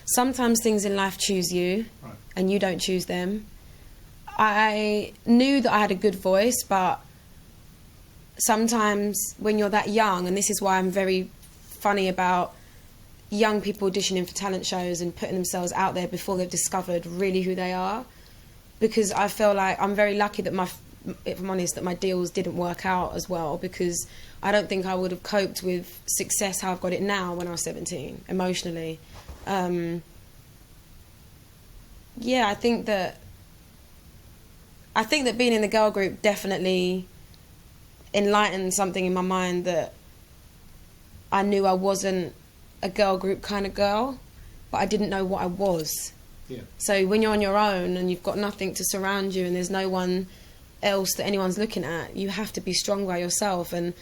sometimes things in life choose you, Right. and you don't choose them. I knew that I had a good voice, but sometimes when you're that young, and this is why I'm very funny about young people auditioning for talent shows and putting themselves out there before they've discovered really who they are, because I feel like I'm very lucky that if I'm honest, that my deals didn't work out as well, because I don't think I would have coped with success how I've got it now when I was 17, emotionally. Yeah, I think that being in the girl group definitely enlightened something in my mind, that I knew I wasn't a girl group kind of girl, but I didn't know what I was. Yeah. So when you're on your own and you've got nothing to surround you and there's no one else that anyone's looking at, you have to be strong by yourself, and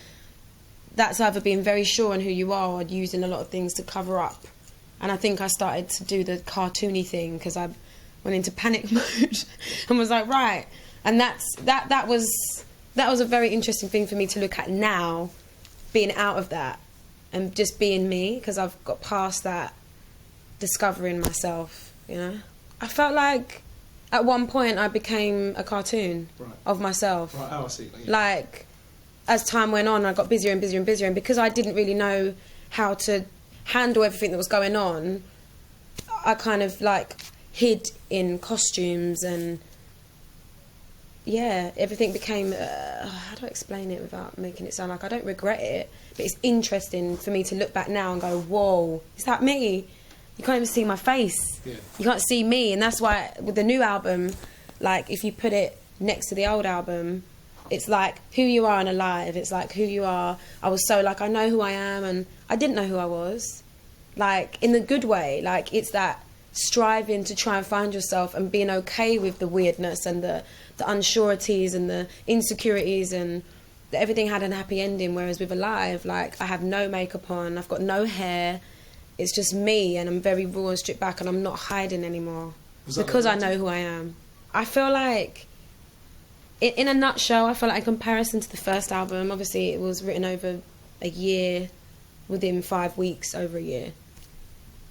that's either being very sure in who you are or using a lot of things to cover up. And I think I started to do the cartoony thing because I went into panic mode and was like, right. And that was a very interesting thing for me to look at now, being out of that and just being me, because I've got past that, discovering myself, you know. I felt like at one point I became a cartoon of myself. Right, oh, I see. Yeah. Like, as time went on, I got busier and busier and busier, and because I didn't really know how to handle everything that was going on, I kind of like hid in costumes, and yeah, everything became how do I explain it without making it sound like I don't regret it, but it's interesting for me to look back now and go, whoa, is that me? You can't even see my face. Yeah. You can't see me. And that's why with the new album, like if you put it next to the old album, it's like who you are and alive. It's like who you are. I was so like, I know who I am, and I didn't know who I was, like in the good way. Like it's that striving to try and find yourself and being okay with the weirdness and the unsureties and the insecurities, and that everything had a happy ending. Whereas with Alive, like I have no makeup on, I've got no hair, it's just me, and I'm very raw and stripped back, and I'm not hiding anymore because I know who I am. I feel like, in a nutshell, I feel like in comparison to the first album, obviously it was written over a year, within 5 weeks, over a year.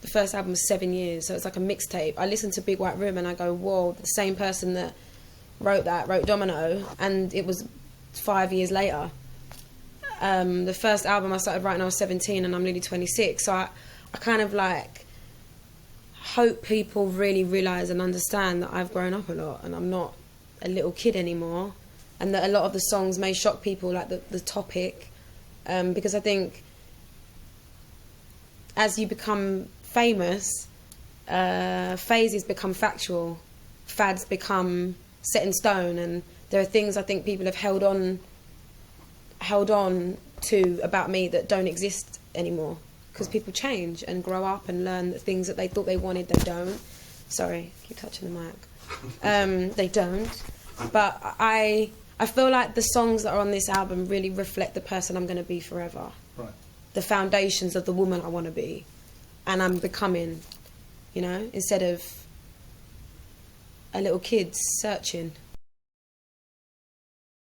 The first album was 7 years, so it's like a mixtape. I listen to Big White Room and I go, whoa, the same person that wrote Domino, and it was 5 years later. The first album I started writing when I was 17, and I'm nearly 26, so I kind of like hope people really realise and understand that I've grown up a lot and I'm not a little kid anymore, and that a lot of the songs may shock people, like the topic, because I as you become famous, phases become factual, fads become set in stone, and there are things I think people have held on to about me that don't exist anymore, because people change and grow up and learn that things that they thought they wanted, they don't. Sorry, keep touching the mic. They don't. But I feel like the songs that are on this album really reflect the person I'm going to be forever. Right. The foundations of the woman I want to be, and I'm becoming, you know, instead of a little kid searching.